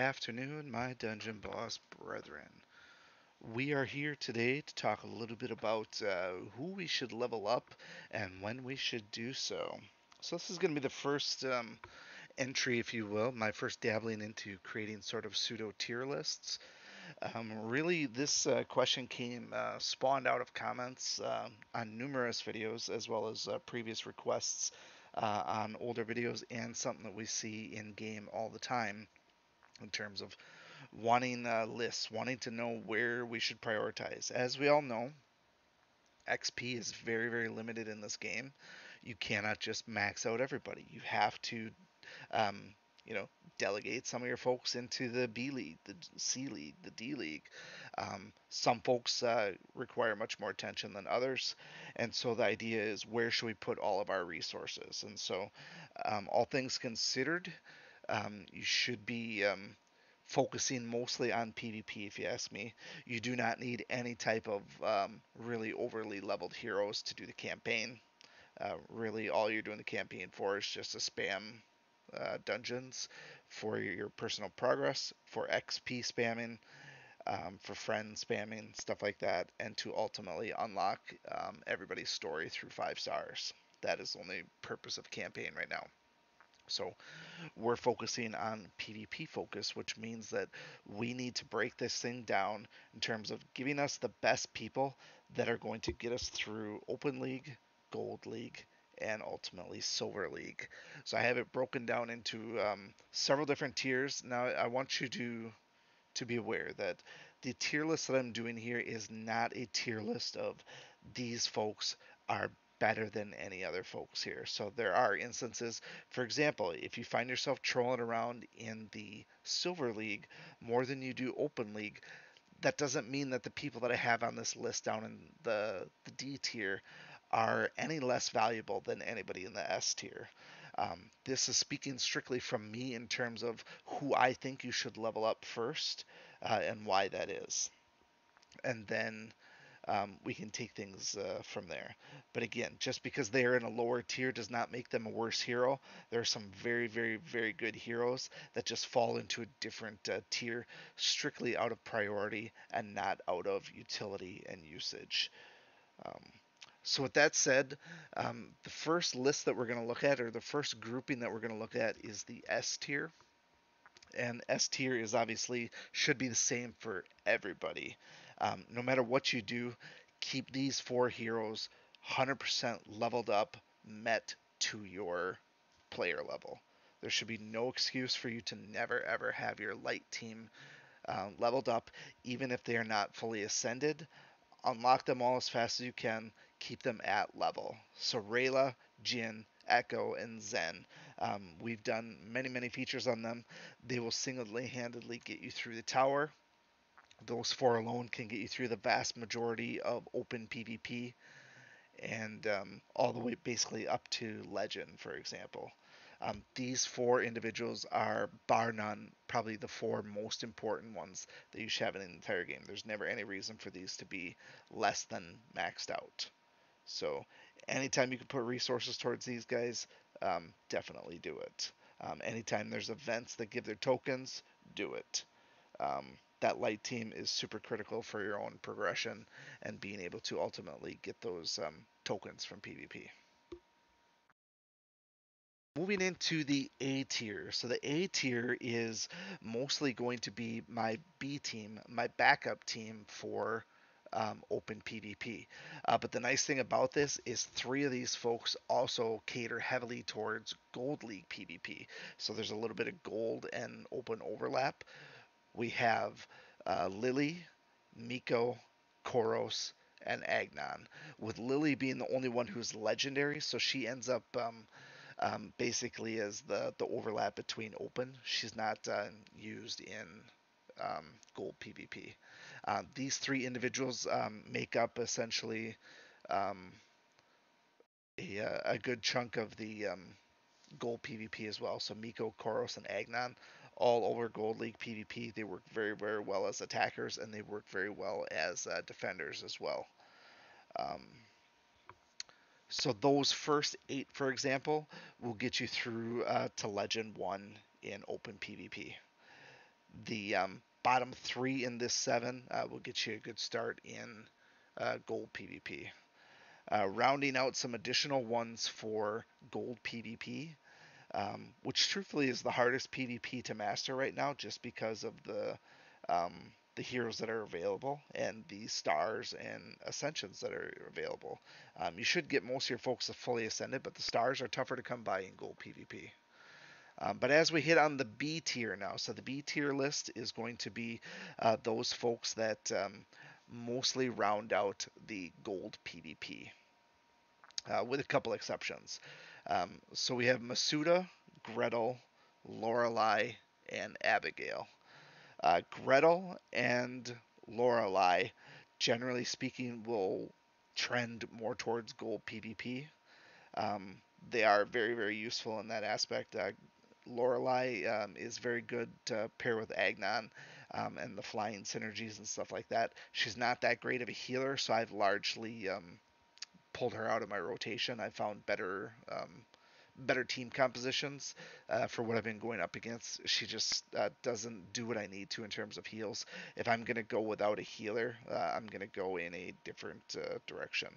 afternoon, my dungeon boss brethren. We are here today to talk a little bit about who we should level up and when we should do so. So, this is going to be the first entry, if you will, my first dabbling into creating sort of pseudo tier lists. Really, this question came spawned out of comments on numerous videos as well as previous requests on older videos and something that we see in game all the time in terms of wanting lists, wanting to know where we should prioritize. As we all know, XP is very, very limited in this game. You cannot just max out everybody. You have to, um, you know, delegate some of your folks into the B League, the C League, the D League. Some folks require much more attention than others, and so the idea is where should we put all of our resources? And so, all things considered, you should be focusing mostly on PvP, if you ask me. You do not need any type of really overly leveled heroes to do the campaign. Really, all you're doing the campaign for is just to spam dungeons for your personal progress, for XP spamming, for friend spamming, stuff like that, and to ultimately unlock everybody's story through 5 stars. That is the only purpose of campaign right now. So we're focusing on PvP focus, which means that we need to break this thing down in terms of giving us the best people that are going to get us through Open League, Gold League, and ultimately Silver League. So I have it broken down into several different tiers. Now I want you to be aware that the tier list that I'm doing here is not a tier list of these folks are better than any other folks here. So there are instances, for example, if you find yourself trolling around in the Silver League more than you do Open League, that doesn't mean that the people that I have on this list down in the D tier are any less valuable than anybody in the S tier. This is speaking strictly from me in terms of who I think you should level up first and why that is. And then we can take things from there. But again, just because they are in a lower tier does not make them a worse hero. There are some very, very, very good heroes that just fall into a different tier strictly out of priority and not out of utility and usage. Um, so with that said, the first list that we're going to look at, or the first grouping that we're going to look at, is the S tier. And S tier is obviously should be the same for everybody. No matter what you do, keep these four heroes 100% leveled up, met to your player level. There should be no excuse for you to never ever have your light team leveled up, even if they are not fully ascended. Unlock them all as fast as you can. Keep them at level. So Rayla, Jin, Echo, and Zen. We've done many, many features on them. They will single-handedly get you through the tower. Those four alone can get you through the vast majority of open PvP and all the way basically up to Legend, for example. These four individuals are, bar none, probably the four most important ones that you should have in the entire game. There's never any reason for these to be less than maxed out. So, anytime you can put resources towards these guys, definitely do it. Anytime there's events that give their tokens, do it. That light team is super critical for your own progression and being able to ultimately get those tokens from PvP. Moving into the A tier. So the A tier is mostly going to be my B team, my backup team for open PvP. But the nice thing about this is three of these folks also cater heavily towards Gold League PvP. So there's a little bit of gold and open overlap. We have Lily, Miko, Koros, and Agnon. With Lily being the only one who's legendary, so she ends up basically as the overlap between open. She's not used in gold PvP. These three individuals make up essentially um, a good chunk of the gold PvP as well. So Miko, Koros, and Agnon, all over Gold League PvP. They work very, very well as attackers, and they work very well as defenders as well. Um, so those first eight, for example, will get you through to Legend 1 in open PvP. The bottom three in this seven will get you a good start in gold PvP. Rounding out some additional ones for gold PvP, which truthfully is the hardest PvP to master right now, just because of um, the heroes that are available and the stars and ascensions that are available. You should get most of your folks to fully ascended, but the stars are tougher to come by in gold PvP. But as we hit on the B tier now, so the B tier list is going to be those folks that mostly round out the gold PvP, with a couple exceptions. So we have Masuda, Gretel, Lorelei, and Abigail. Gretel and Lorelei, generally speaking, will trend more towards gold PvP. Um, they are very, very useful in that aspect. Lorelei is very good to pair with Agnon, and the flying synergies and stuff like that. She's not that great of a healer, so I've largely pulled her out of my rotation. I found better team compositions for what I've been going up against. She just doesn't do what I need to in terms of heals. If I'm gonna go without a healer, I'm gonna go in a different direction.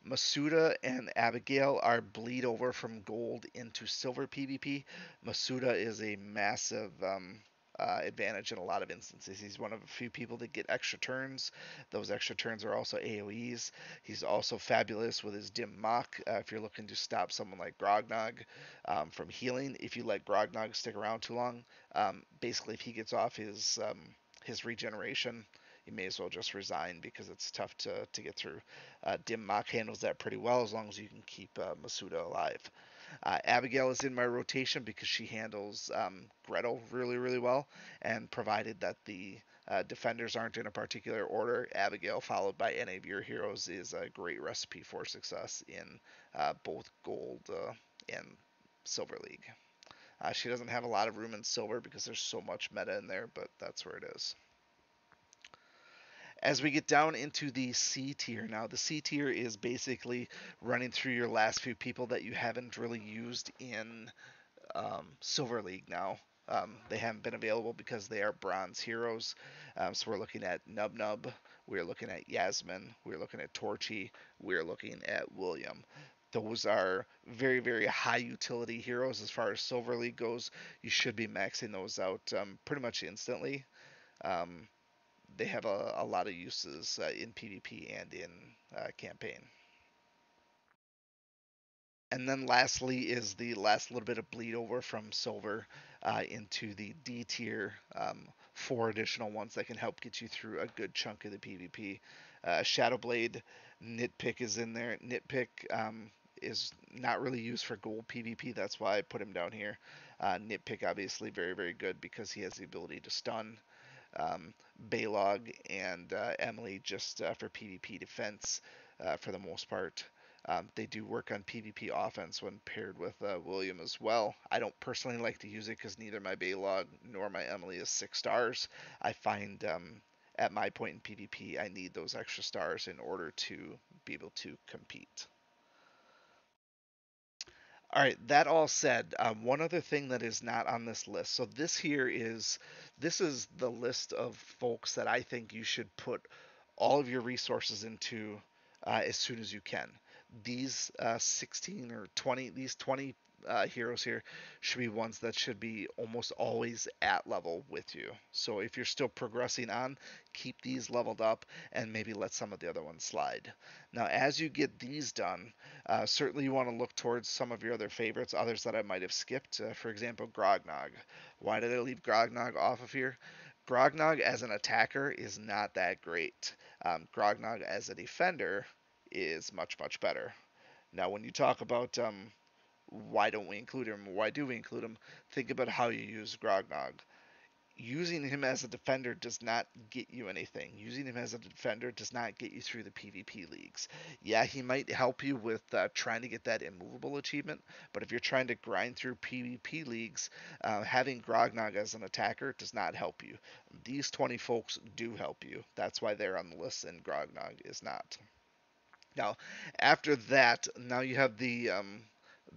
Masuda and Abigail are bleed over from gold into silver PvP. Masuda is a massive advantage in a lot of instances. He's one of a few people that get extra turns. Those extra turns are also AoEs. He's also fabulous with his dim mock if you're looking to stop someone like Grognog from healing. If you let Grognog stick around too long, basically if he gets off his regeneration, you may as well just resign because it's tough to get through. Dim Mak handles that pretty well as long as you can keep Masuda alive. Abigail is in my rotation because she handles Gretel really, really well, and provided that the defenders aren't in a particular order, Abigail followed by any of your heroes is a great recipe for success in both Gold and Silver League. She doesn't have a lot of room in Silver because there's so much meta in there, but that's where it is. As we get down into the C tier now, the C tier is basically running through your last few people that you haven't really used in Silver League now. They haven't been available because they are bronze heroes. So we're looking at Nub Nub, we're looking at Yasmin, we're looking at Torchy, we're looking at William. Those are very, very high utility heroes as far as Silver League goes. You should be maxing those out pretty much instantly. Um, they have a lot of uses in PvP and in campaign. And then lastly is the last little bit of bleed over from silver into the D tier. Four additional ones that can help get you through a good chunk of the PvP. Shadowblade, Nitpick is in there. Nitpick is not really used for gold PvP. That's why I put him down here. Nitpick obviously very, very good because he has the ability to stun. Baylog and Emily just for PvP defense for the most part. They do work on PvP offense when paired with William as well. I don't personally like to use it because neither my Baylog nor my Emily is 6 stars. I find at my point in PvP, I need those extra stars in order to be able to compete. All right, that all said, one other thing that is not on this list. So this is the list of folks that I think you should put all of your resources into as soon as you can. These 16 or 20, these 20 heroes here should be ones that should be almost always at level with you. So if you're still progressing on, keep these leveled up and maybe let some of the other ones slide. Now, as you get these done, certainly you want to look towards some of your other favorites, others that I might have skipped. For example, Grognog. Why did I leave Grognog off of here? Grognog as an attacker is not that great. Grognog as a defender is much, much better. Now, when you talk about why don't we include him, why do we include him, think about how you use Grognog. Using him as a defender does not get you anything. Using him as a defender does not get you through the PvP leagues. Yeah, he might help you with trying to get that immovable achievement, but if you're trying to grind through PvP leagues, having Grognog as an attacker does not help you. These 20 folks do help you. That's why they're on the list, and Grognog is not. Now, after that, now you have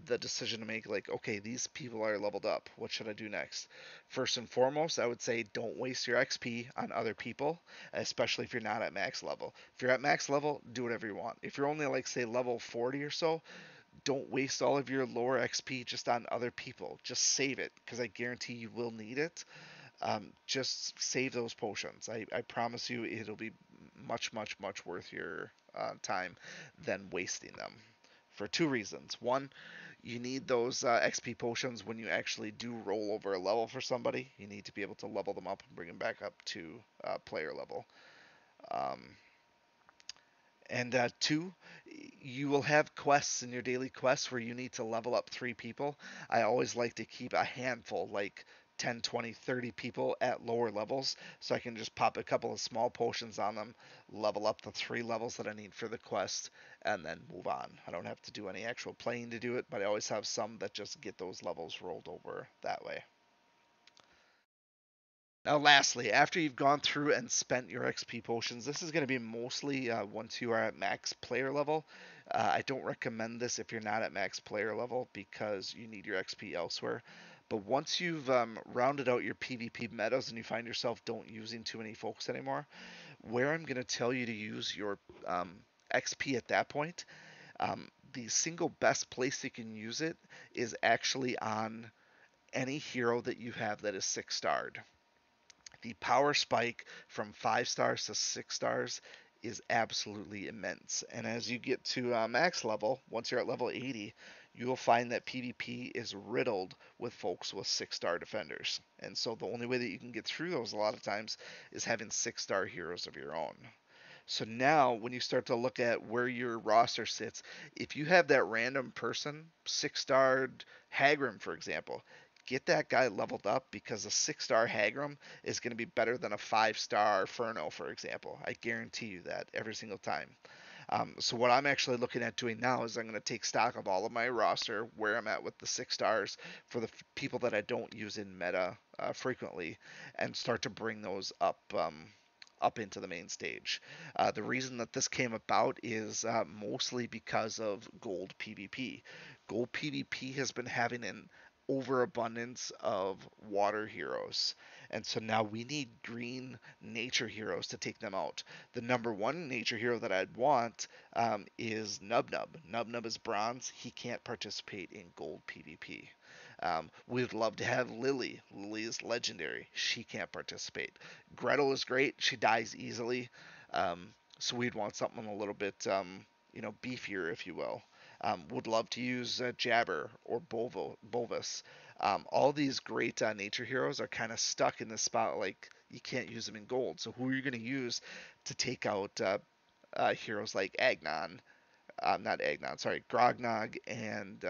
the decision to make, like, okay, these people are leveled up. What should I do next? First and foremost, I would say don't waste your XP on other people, especially if you're not at max level. If you're at max level, do whatever you want. If you're only like say level 40 or so, don't waste all of your lower XP just on other people. Just save it because I guarantee you will need it. Just save those potions. I promise you it'll be much, much, much worth your time than wasting them for two reasons. One, you need those XP potions when you actually do roll over a level for somebody. You need to be able to level them up and bring them back up to player level. Um, and two, you will have quests in your daily quests where you need to level up three people. I always like to keep a handful, like 10, 20, 30 people at lower levels, so I can just pop a couple of small potions on them, level up the three levels that I need for the quest, and then move on. I don't have to do any actual playing to do it, but I always have some that just get those levels rolled over that way. Now, lastly, after you've gone through and spent your XP potions, this is going to be mostly once you are at max player level. I don't recommend this if you're not at max player level because you need your XP elsewhere. But once you've rounded out your PvP metas and you find yourself don't using too many folks anymore, where I'm going to tell you to use your XP at that point, the single best place you can use it is actually on any hero that you have that is 6 starred. The power spike from 5 stars to 6 stars is absolutely immense. And as you get to max level, once you're at level 80, you will find that PvP is riddled with folks with 6 star defenders. And so the only way that you can get through those a lot of times is having 6 star heroes of your own. So now, when you start to look at where your roster sits, if you have that random person, 6 starred Hagram, for example, get that guy leveled up because a 6 star Hagram is going to be better than a 5 star Furno, for example. I guarantee you that every single time. So what I'm actually looking at doing now is I'm going to take stock of all of my roster, where I'm at with the 6 stars for the people that I don't use in meta frequently, and start to bring those up into the main stage. The reason that this came about is mostly because of gold PvP. Gold PvP has been having an overabundance of water heroes, and so now we need green nature heroes to take them out. The number one nature hero that I'd want is Nub Nub. Nub Nub is bronze. He can't participate in gold PvP. We'd love to have Lily. Lily is legendary. She can't participate. Gretel is great. She dies easily. So we'd want something a little bit, beefier, if you will. Would love to use Jabber or Bolvis. All these great nature heroes are kind of stuck in this spot, like you can't use them in gold. So who are you going to use to take out heroes like Agnon? Not Agnon, sorry, Grognog and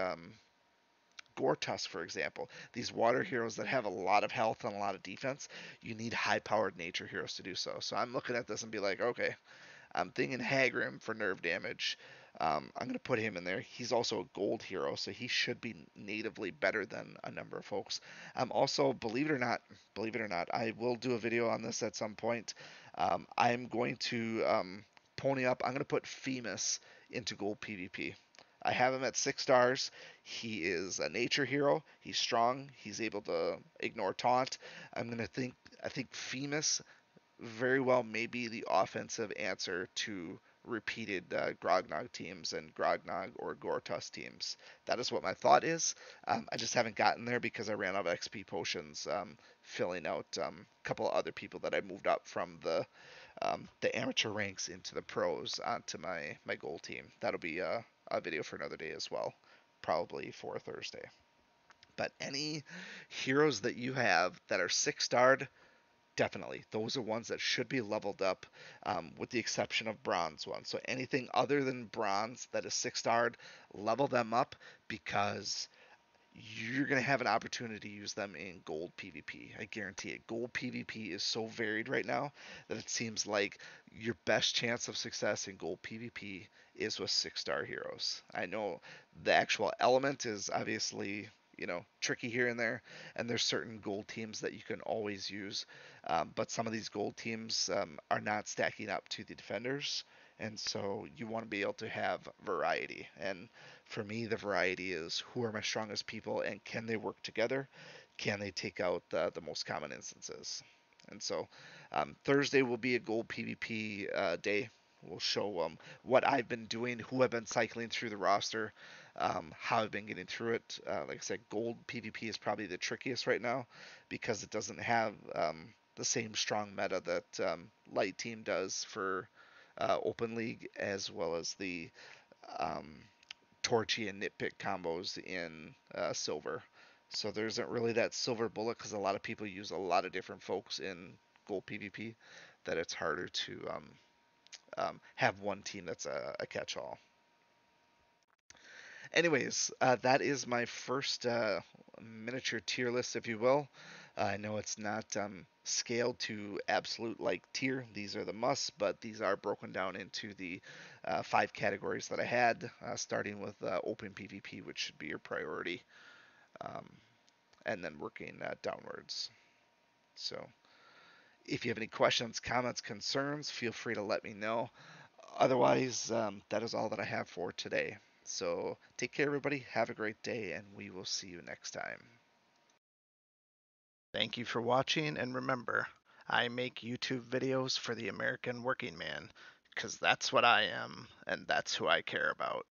Gortusk, for example. These water heroes that have a lot of health and a lot of defense, you need high-powered nature heroes to do so. So I'm looking at this and be like, okay, I'm thinking Hagrim for nerve damage. I'm going to put him in there. He's also a gold hero, so he should be natively better than a number of folks. Also, believe it or not, I will do a video on this at some point. I'm going to pony up. I'm going to put Femus into gold PvP. I have him at 6 stars. He is a nature hero. He's strong. He's able to ignore taunt. I think Femus very well may be the offensive answer to repeated Grognog teams and Grognog or Gortus teams. That is what my thought is. I just haven't gotten there because I ran out of XP potions filling out a couple of other people that I moved up from the amateur ranks into the pros onto my gold team. That'll be a video for another day as well, probably for Thursday. But any heroes that you have that are 6 starred, definitely. Those are ones that should be leveled up, with the exception of bronze ones. So anything other than bronze that is 6 starred, level them up because you're going to have an opportunity to use them in gold PvP. I guarantee it. Gold PvP is so varied right now that it seems like your best chance of success in gold PvP is with 6 star heroes. I know the actual element is obviously, tricky here and there, and there's certain gold teams that you can always use, but some of these gold teams are not stacking up to the defenders, and so you want to be able to have variety. And For me, the variety is who are my strongest people and can they work together? Can they take out the most common instances? And so Thursday will be a gold PvP day. We'll show what I've been doing, who I've been cycling through the roster, how I've been getting through it. Like I said, gold PvP is probably the trickiest right now because it doesn't have the same strong meta that light team does for open league, as well as the um, torchy and nitpick combos in silver. So there isn't really that silver bullet because a lot of people use a lot of different folks in gold PvP that it's harder to have one team that's a catch-all. Anyways, that is my first miniature tier list, if you will. I know it's not scaled to absolute like tier. These are the musts, but these are broken down into the five categories that I had, starting with open PvP, which should be your priority, um, and then working downwards. So, if you have any questions, comments, concerns, feel free to let me know. Otherwise, that is all that I have for today. So take care, everybody. Have a great day, and we will see you next time. Thank you for watching, and remember, I make YouTube videos for the American working man, because that's what I am, and that's who I care about.